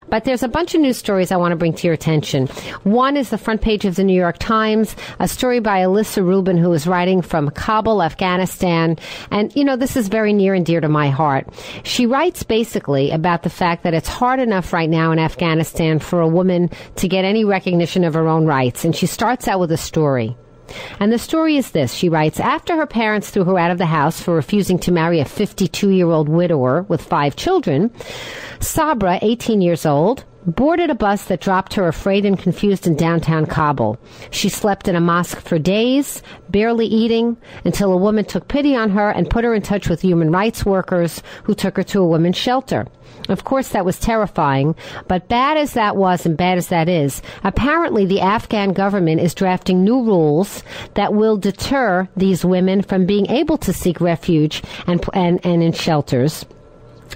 But there's a bunch of news stories I want to bring to your attention. One is the front page of the New York Times, a story by Alysa Rubin, who is writing from Kabul, Afghanistan. And, you know, this is very near and dear to my heart. She writes basically about the fact that it's hard enough right now in Afghanistan for a woman to get any recognition of her own rights. And she starts out with a story. And the story is this. She writes, after her parents threw her out of the house for refusing to marry a 52-year-old widower with 5 children, Sabra, 18 years old, boarded a bus that dropped her afraid and confused in downtown Kabul. She slept in a mosque for days, barely eating, until a woman took pity on her and put her in touch with human rights workers who took her to a women's shelter. Of course, that was terrifying, but bad as that was and bad as that is, apparently the Afghan government is drafting new rules that will deter these women from being able to seek refuge and in shelters.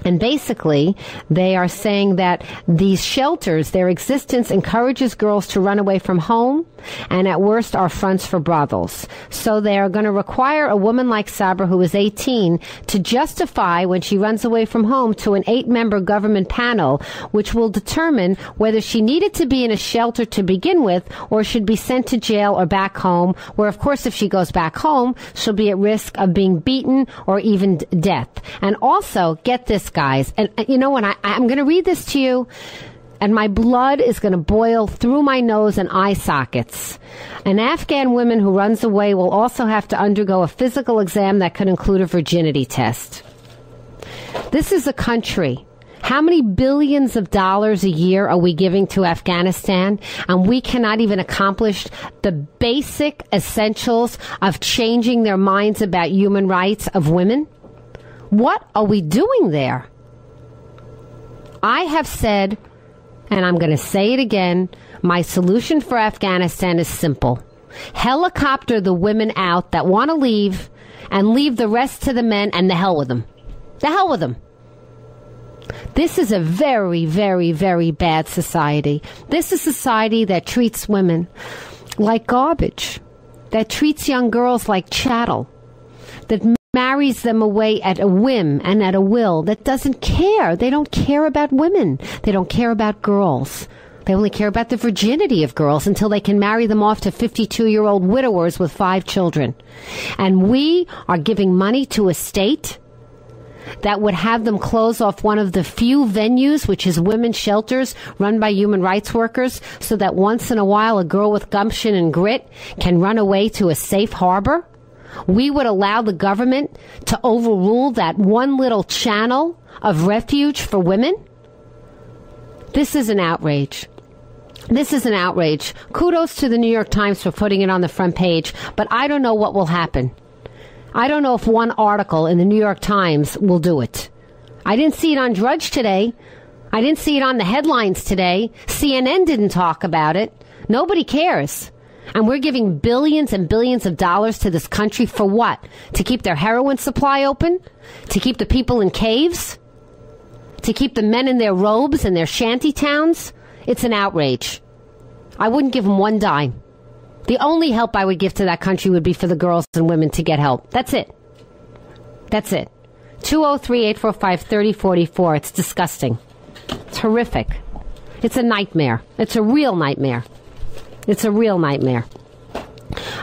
And basically, they are saying that these shelters, their existence encourages girls to run away from home and at worst are fronts for brothels. So they are going to require a woman like Sabra, who is 18, to justify when she runs away from home to an 8-member government panel, which will determine whether she needed to be in a shelter to begin with or should be sent to jail or back home, where, of course, if she goes back home, she'll be at risk of being beaten or even death. And also, get this, guys, and you know what, I'm going to read this to you, and my blood is going to boil through my nose and eye sockets. An Afghan woman who runs away will also have to undergo a physical exam that could include a virginity test. This is a country. How many billions of dollars a year are we giving to Afghanistan, and we cannot even accomplish the basic essentials of changing their minds about human rights of women? What are we doing there? I have said, and I'm going to say it again, my solution for Afghanistan is simple. Helicopter the women out that want to leave and leave the rest to the men, and the hell with them. The hell with them. This is a very, very, very bad society. This is a society that treats women like garbage, that treats young girls like chattel, that marries them away at a whim and at a will, that doesn't care. They don't care about women. They don't care about girls. They only care about the virginity of girls until they can marry them off to 52-year-old widowers with 5 children. And we are giving money to a state that would have them close off one of the few venues, which is women's shelters run by human rights workers, so that once in a while a girl with gumption and grit can run away to a safe harbor. We would allow the government to overrule that one little channel of refuge for women? This is an outrage. This is an outrage. Kudos to the New York Times for putting it on the front page, but I don't know what will happen. I don't know if one article in the New York Times will do it. I didn't see it on Drudge today. I didn't see it on the headlines today. CNN didn't talk about it. Nobody cares. And we're giving billions and billions of dollars to this country for what? To keep their heroin supply open? To keep the people in caves? To keep the men in their robes and their shanty towns? It's an outrage. I wouldn't give them one dime. The only help I would give to that country would be for the girls and women to get help. That's it. That's it. 203-845-3044. It's disgusting. It's horrific. It's a nightmare. It's a real nightmare. It's a real nightmare.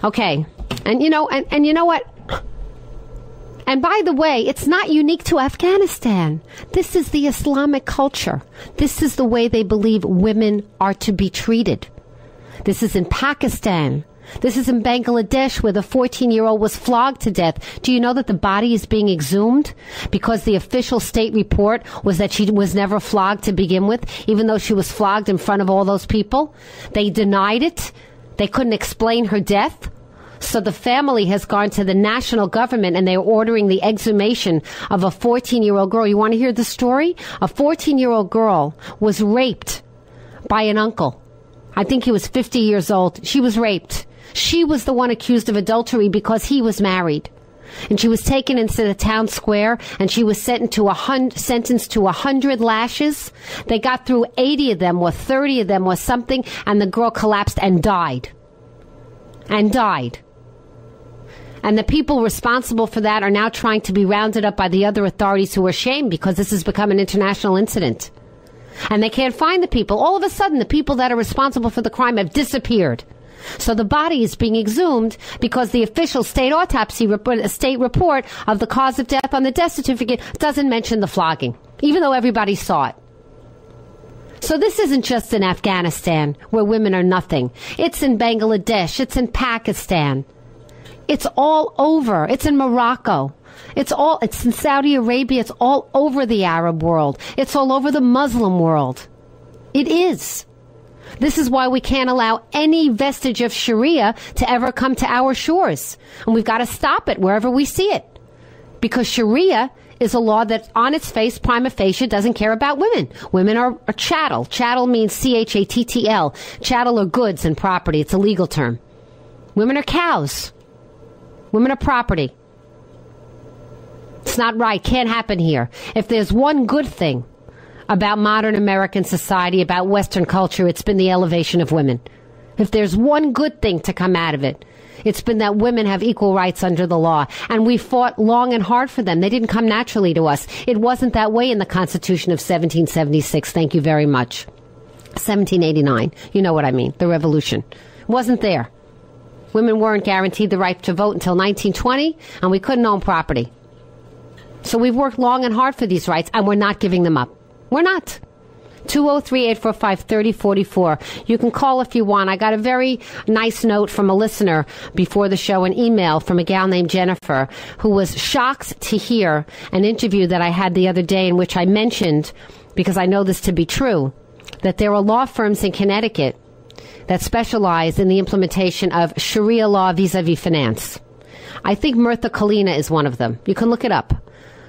Okay. And you know, and you know what? And by the way, it's not unique to Afghanistan. This is the Islamic culture. This is the way they believe women are to be treated. This is in Pakistan. This is in Bangladesh, where the 14-year-old was flogged to death. Do you know that the body is being exhumed? Because the official state report was that she was never flogged to begin with, even though she was flogged in front of all those people. They denied it. They couldn't explain her death. So the family has gone to the national government, and they're ordering the exhumation of a 14-year-old girl. You want to hear the story? A 14-year-old girl was raped by an uncle. I think he was 50 years old. She was raped. She was the one accused of adultery because he was married. And she was taken into the town square, and she was sentenced to 100 lashes. They got through 80 of them or 30 of them or something, and the girl collapsed and died. And died. And the people responsible for that are now trying to be rounded up by the other authorities who are shamed because this has become an international incident. And they can't find the people. All of a sudden, the people that are responsible for the crime have disappeared. So the body is being exhumed because the official state autopsy report, state report of the cause of death on the death certificate doesn't mention the flogging, even though everybody saw it. So this isn't just in Afghanistan where women are nothing. It's in Bangladesh. It's in Pakistan. It's all over. It's in Morocco. It's in Saudi Arabia. It's all over the Arab world. It's all over the Muslim world. It is. This is why we can't allow any vestige of Sharia to ever come to our shores. And we've got to stop it wherever we see it. Because Sharia is a law that on its face, prima facie, doesn't care about women. Women are chattel. Chattel means C-H-A-T-T-L. Chattel are goods and property. It's a legal term. Women are cows. Women are property. It's not right. Can't happen here. If there's one good thing about modern American society, about Western culture, it's been the elevation of women. If there's one good thing to come out of it, it's been that women have equal rights under the law. And we fought long and hard for them. They didn't come naturally to us. It wasn't that way in the Constitution of 1776. Thank you very much. 1789. You know what I mean. The revolution. It wasn't there. Women weren't guaranteed the right to vote until 1920, and we couldn't own property. So we've worked long and hard for these rights, and we're not giving them up. We're not. 203-845-3044. You can call if you want. I got a very nice note from a listener before the show, an email from a gal named Jennifer, who was shocked to hear an interview that I had the other day in which I mentioned, because I know this to be true, that there are law firms in Connecticut that specialize in the implementation of Sharia law vis-a-vis finance. I think Murtha Kalina is one of them. You can look it up.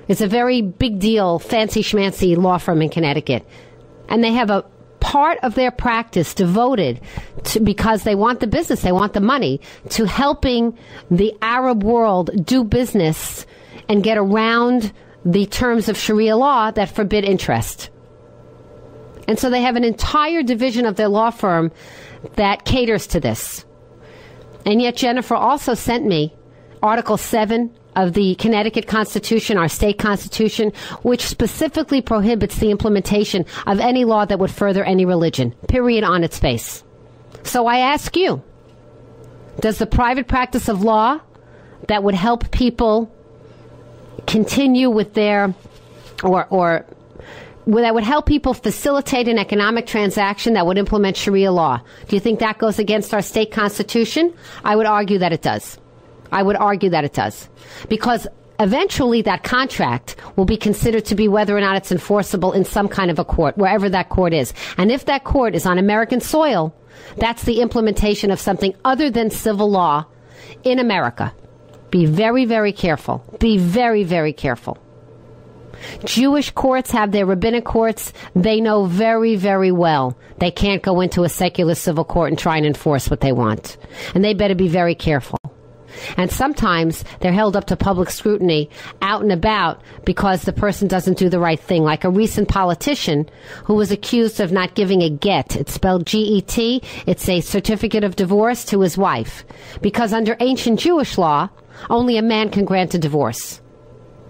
It's a very big deal, fancy schmancy law firm in Connecticut. And they have a part of their practice devoted to, because they want the business, they want the money, to helping the Arab world do business and get around the terms of Sharia law that forbid interest. And so they have an entire division of their law firm that caters to this. And yet Jennifer also sent me Article 7 of the Connecticut Constitution, our state constitution, which specifically prohibits the implementation of any law that would further any religion, period, on its face. So I ask you, does the private practice of law that would help people continue with their, or that would help people facilitate an economic transaction that would implement Sharia law, do you think that goes against our state constitution? I would argue that it does. I would argue that it does. Because eventually that contract will be considered to be whether or not it's enforceable in some kind of a court, wherever that court is. And if that court is on American soil, that's the implementation of something other than civil law in America. Be very, very careful. Be very, very careful. Jewish courts have their rabbinic courts. They know very, very well they can't go into a secular civil court and try and enforce what they want. And they better be very careful. And sometimes they're held up to public scrutiny out and about because the person doesn't do the right thing. Like a recent politician who was accused of not giving a get. It's spelled G-E-T. It's a certificate of divorce to his wife. Because under ancient Jewish law, only a man can grant a divorce.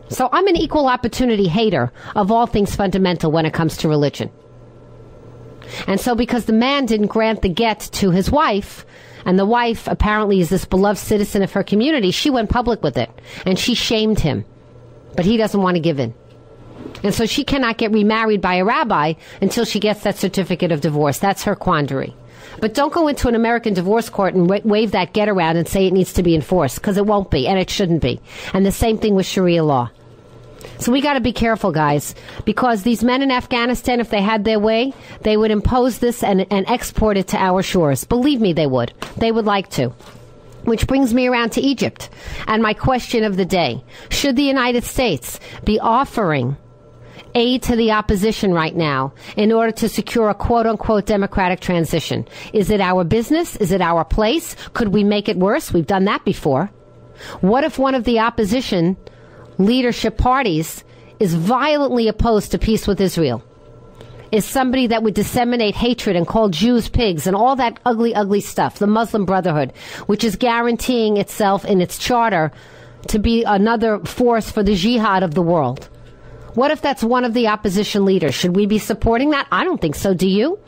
So I'm an equal opportunity hater of all things fundamental when it comes to religion. And so because the man didn't grant the get to his wife, and the wife apparently is this beloved citizen of her community, she went public with it. And she shamed him. But he doesn't want to give in. And so she cannot get remarried by a rabbi until she gets that certificate of divorce. That's her quandary. But don't go into an American divorce court and wave that get around and say it needs to be enforced, because it won't be, and it shouldn't be. And the same thing with Sharia law. So we got to be careful, guys, because these men in Afghanistan, if they had their way, they would impose this and export it to our shores. Believe me, they would. They would like to. Which brings me around to Egypt. And my question of the day: should the United States be offering aid to the opposition right now in order to secure a quote-unquote democratic transition? Is it our business? Is it our place? Could we make it worse? We've done that before. What if one of the opposition leadership parties is violently opposed to peace with Israel? Is somebody that would disseminate hatred and call Jews pigs and all that ugly, ugly stuff, the Muslim Brotherhood, which is guaranteeing itself in its charter to be another force for the jihad of the world. What if that's one of the opposition leaders? Should we be supporting that? I don't think so. Do you?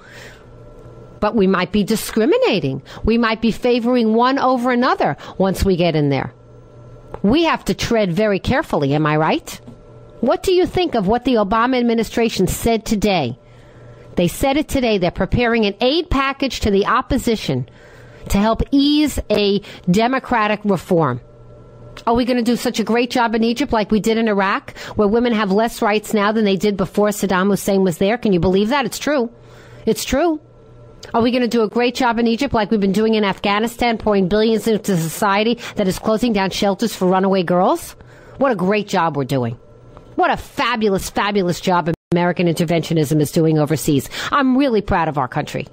But we might be discriminating. We might be favoring one over another once we get in there. We have to tread very carefully, am I right? What do you think of what the Obama administration said today? They said it today. They're preparing an aid package to the opposition to help ease a democratic reform. Are we going to do such a great job in Egypt like we did in Iraq, where women have less rights now than they did before Saddam Hussein was there? Can you believe that? It's true. It's true. Are we going to do a great job in Egypt like we've been doing in Afghanistan, pouring billions into society that is closing down shelters for runaway girls? What a great job we're doing. What a fabulous, fabulous job American interventionism is doing overseas. I'm really proud of our country.